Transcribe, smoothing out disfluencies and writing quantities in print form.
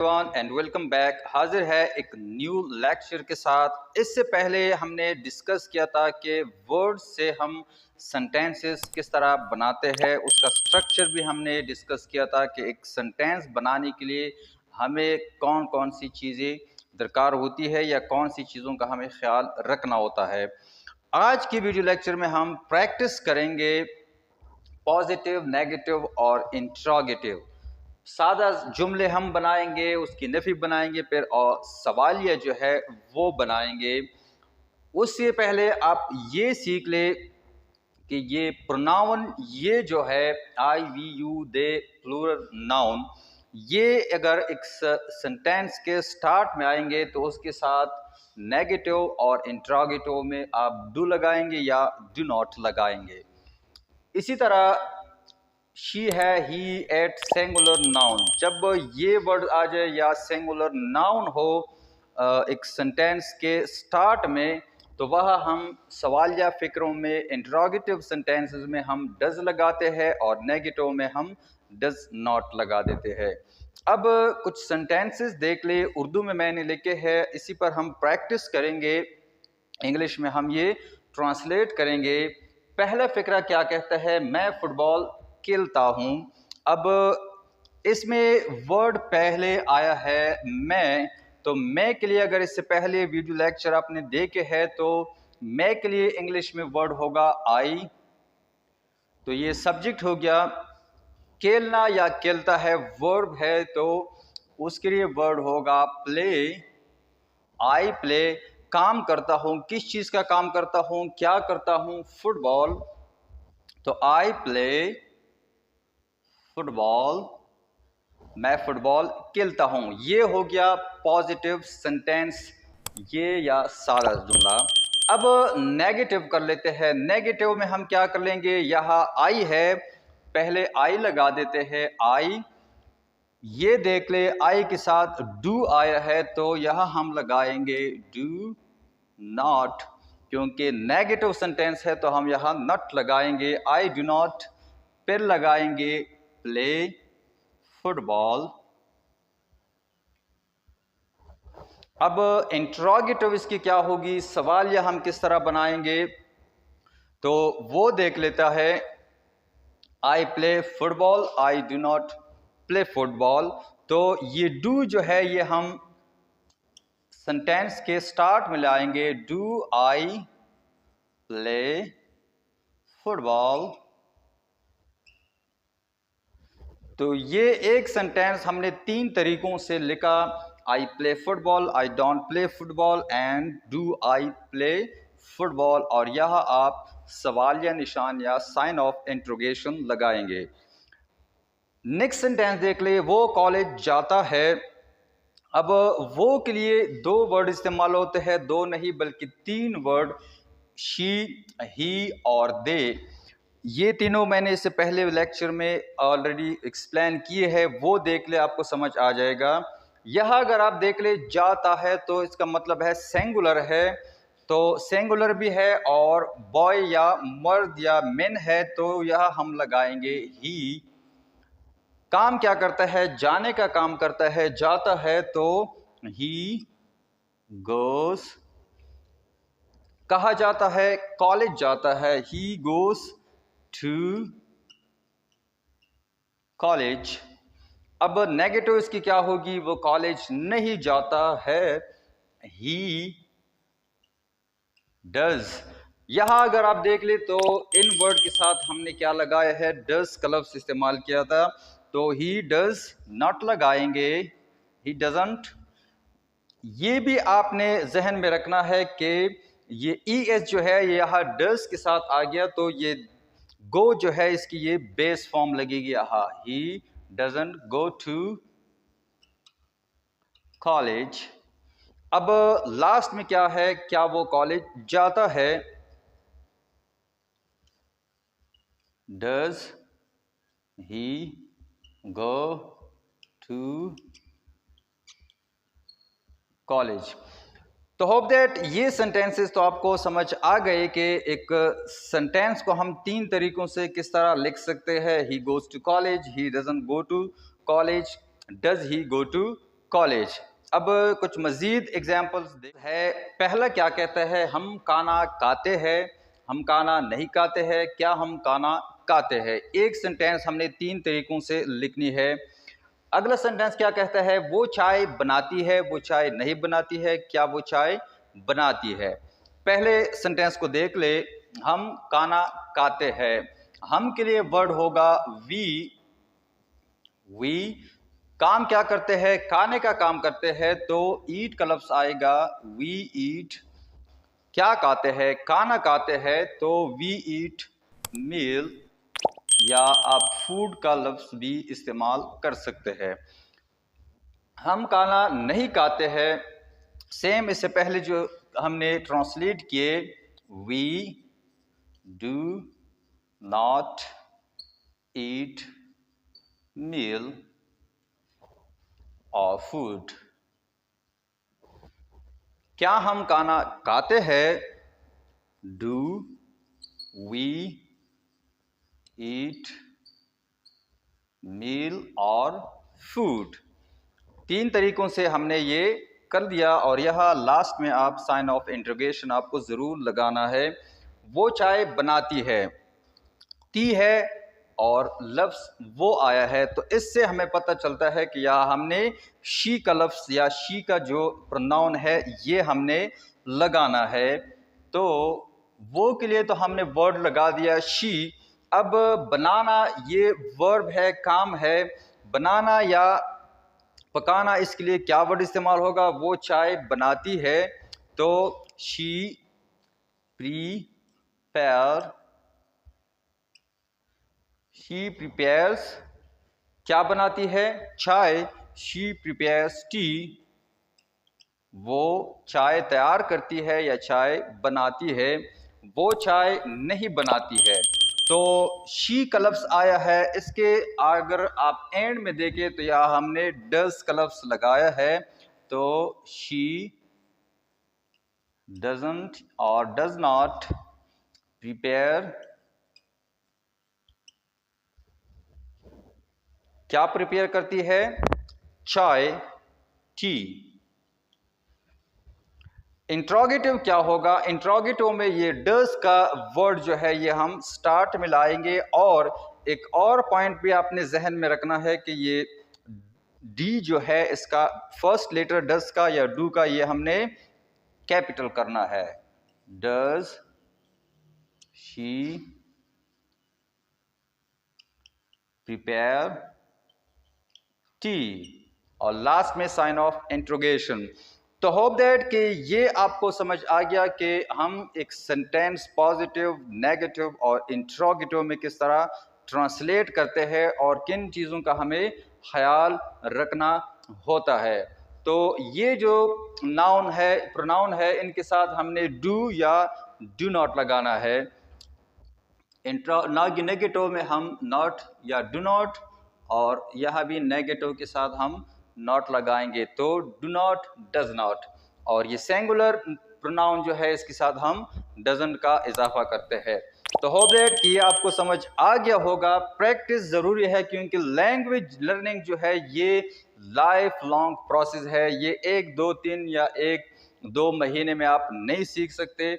And welcome back. हाजिर है एक न्यू लेक्चर के साथ। इससे पहले हमने डिस्कस किया था कि वर्ड्स से हम सेंटेंसेस किस तरह बनाते हैं, उसका स्ट्रक्चर भी हमने डिस्कस किया था कि एक सेंटेंस बनाने के लिए हमें कौन कौन सी चीज़ें दरकार होती है या कौन सी चीज़ों का हमें ख्याल रखना होता है। आज की वीडियो लेक्चर में हम प्रैक्टिस करेंगे पॉजिटिव, नेगेटिव और इंट्रोगेटिव। सादा जुमले हम बनाएंगे, उसकी नफ़ी बनाएंगे, फिर और सवालिया जो है वो बनाएंगे। उससे पहले आप ये सीख ले कि ये प्रोनाउन, ये जो है I we you they plural noun, ये अगर एक सेंटेंस के स्टार्ट में आएंगे तो उसके साथ नेगेटिव और इंट्रोगेटिव में आप डू लगाएंगे या डू नॉट लगाएंगे। इसी तरह शी है, ही, एट, सिंगुलर नाउन, जब ये वर्ड आ जाए या सिंगुलर नाउन हो एक सेंटेंस के स्टार्ट में, तो वह हम सवालिया फ़िक्रों में इंट्रोगेटिव सेंटेंसेस में हम डज लगाते हैं और नेगेटिव में हम डज नॉट लगा देते हैं। अब कुछ सेंटेंसेस देख ले, उर्दू में मैंने लिखे हैं, इसी पर हम प्रैक्टिस करेंगे। इंग्लिश में हम ये ट्रांसलेट करेंगे। पहला फ़िक्रा क्या कहता है? मैं फुटबॉल खेलता हूँ। अब इसमें वर्ड पहले आया है मैं, तो मैं के लिए अगर इससे पहले वीडियो लेक्चर आपने देखे है तो मैं के लिए इंग्लिश में वर्ड होगा आई, तो ये सब्जेक्ट हो गया। खेलना या खेलता है वर्ब है, तो उसके लिए वर्ड होगा प्ले, आई प्ले। काम करता हूँ, किस चीज़ का काम करता हूँ, क्या करता हूँ? फुटबॉल, तो आई प्ले फुटबॉल, मैं फुटबॉल खेलता हूँ। ये हो गया पॉजिटिव सेंटेंस, ये या सारा जुमला। अब नेगेटिव कर लेते हैं। नेगेटिव में हम क्या कर लेंगे? यहाँ आई है, पहले आई लगा देते हैं, आई। ये देख ले, आई के साथ डू आया है, तो यहाँ हम लगाएंगे डू नॉट, क्योंकि नेगेटिव सेंटेंस है तो हम यहाँ नॉट लगाएंगे। आई डू नॉट, फिर लगाएंगे प्ले फुटबॉल। अब इंट्रोगेटिव इसकी क्या होगी, सवाल या हम किस तरह बनाएंगे, तो वो देख लेता है। I play football, I do not play football. तो ये डू जो है ये हम सेंटेंस के स्टार्ट में लाएंगे, डू आई प्ले फुटबॉल। तो ये एक सेंटेंस हमने 3 तरीकों से लिखा, I play football, I don't play football and do I play football. और यहाँ आप सवालिया निशान या साइन ऑफ इंट्रोगेशन लगाएंगे। नेक्स्ट सेंटेंस देख ले, वो कॉलेज जाता है। अब वो के लिए 2 वर्ड इस्तेमाल होते हैं, 2 नहीं बल्कि 3 वर्ड, शी, ही और दे। ये तीनों मैंने इससे पहले लेक्चर में ऑलरेडी एक्सप्लेन किए हैं, वो देख ले, आपको समझ आ जाएगा। यह अगर आप देख ले जाता है तो इसका मतलब है सिंगुलर है, तो सिंगुलर भी है, और बॉय या मर्द या मेन है तो यह हम लगाएंगे ही। काम क्या करता है? जाने का काम करता है, जाता है तो ही गोस। कहा जाता है? कॉलेज जाता है, ही गोस टू कॉलेज। अब नेगेटिव इसकी क्या होगी? वो कॉलेज नहीं जाता है, ही डज। यहां अगर आप देख ले तो इन वर्ड के साथ हमने क्या लगाया है? डज का लफ्ज़ इस्तेमाल किया था, तो ही डज नॉट लगाएंगे, ही डजंट। ये भी आपने जहन में रखना है कि ये ई एस जो है ये यहाँ डज के साथ आ गया, तो ये गो जो है इसकी ये बेस फॉर्म लगेगी यहाँ, he doesn't go to college. अब लास्ट में क्या है? क्या वो कॉलेज जाता है? Does he go to college. तो होप दैट ये सेंटेंसेस तो आपको समझ आ गए कि एक सेंटेंस को हम 3 तरीकों से किस तरह लिख सकते हैं। He goes to college, he doesn't go to college, does he go to college. अब कुछ मज़ीद एग्जाम्पल्स है। पहला क्या कहता है, हम खाना खाते हैं, हम खाना नहीं खाते हैं, क्या हम खाना खाते हैं। एक सेंटेंस हमने 3 तरीक़ों से लिखनी है। अगला सेंटेंस क्या कहता है, वो चाय बनाती है, वो चाय नहीं बनाती है, क्या वो चाय बनाती है। पहले सेंटेंस को देख ले, हम खाना खाते हैं। हम के लिए वर्ड होगा वी। वी काम क्या करते हैं, खाने का काम करते हैं, तो ईट का लफ्ज़ आएगा वी ईट। क्या खाते हैं, खाना खाते हैं, तो वी ईट मील, या आप फूड का लफ्ज़ भी इस्तेमाल कर सकते हैं। हम खाना नहीं खाते हैं, सेम इससे पहले जो हमने ट्रांसलेट किए, वी डू नॉट ईट मील और फूड। क्या हम खाना खाते हैं, डू वी ईट मील और फूड। 3 तरीक़ों से हमने ये कर दिया। और यहाँ लास्ट में आप साइन ऑफ इंटरोगेशन आपको ज़रूर लगाना है। वो चाय बनाती है, ती है और लफ्ज़ वो आया है, तो इससे हमें पता चलता है कि यहाँ हमने शी का लफ्ज़ या शी का जो प्रोनाउन है ये हमने लगाना है। तो वो के लिए तो हमने वर्ड लगा दिया शी। अब बनाना ये वर्ब है, काम है। बनाना या पकाना, इसके लिए क्या वर्ड इस्तेमाल होगा, वो चाय बनाती है, तो शी प्रीपेयर, शी प्रिपेयर्स। क्या बनाती है, चाय, शी प्रिपेयर्स टी। वो चाय तैयार करती है या चाय बनाती है, वो चाय नहीं बनाती है। तो शी का लफ्ज़ आया है, इसके अगर आप एंड में देखें तो यहाँ हमने डज का लफ्ज़ लगाया है, तो शी डजंट और डज नॉट प्रिपेयर। क्या प्रिपेयर करती है, चाय, टी। इंट्रोगेटिव क्या होगा, इंट्रोगेटिव में ये डज का वर्ड जो है ये हम स्टार्ट में लाएंगे। और एक और पॉइंट भी आपने जहन में रखना है कि ये डी जो है इसका फर्स्ट लेटर डज का या डू का ये हमने कैपिटल करना है। डज शी प्रिपेयर टी, और लास्ट में साइन ऑफ इंट्रोगेशन। तो होप दैट कि ये आपको समझ आ गया कि हम एक सेंटेंस पॉजिटिव, नेगेटिव और इंट्रोगेटिव में किस तरह ट्रांसलेट करते हैं और किन चीज़ों का हमें ख्याल रखना होता है। तो ये जो नाउन है, प्रोनाउन है, इनके साथ हमने डू या डू नॉट लगाना है। नेगेटिव में हम नॉट या डू नॉट, और यह भी नेगेटिव के साथ हम नॉट लगाएंगे, तो डू नॉट, डज नॉट। और ये सिंगुलर प्रोनाउन जो है इसके साथ हम डजंट का इजाफा करते हैं। तो होप दैट कि ये आपको समझ आ गया होगा। प्रैक्टिस ज़रूरी है क्योंकि लैंग्वेज लर्निंग जो है ये लाइफ लॉन्ग प्रोसेस है। ये 1, 2, 3 या 1-2 महीने में आप नहीं सीख सकते।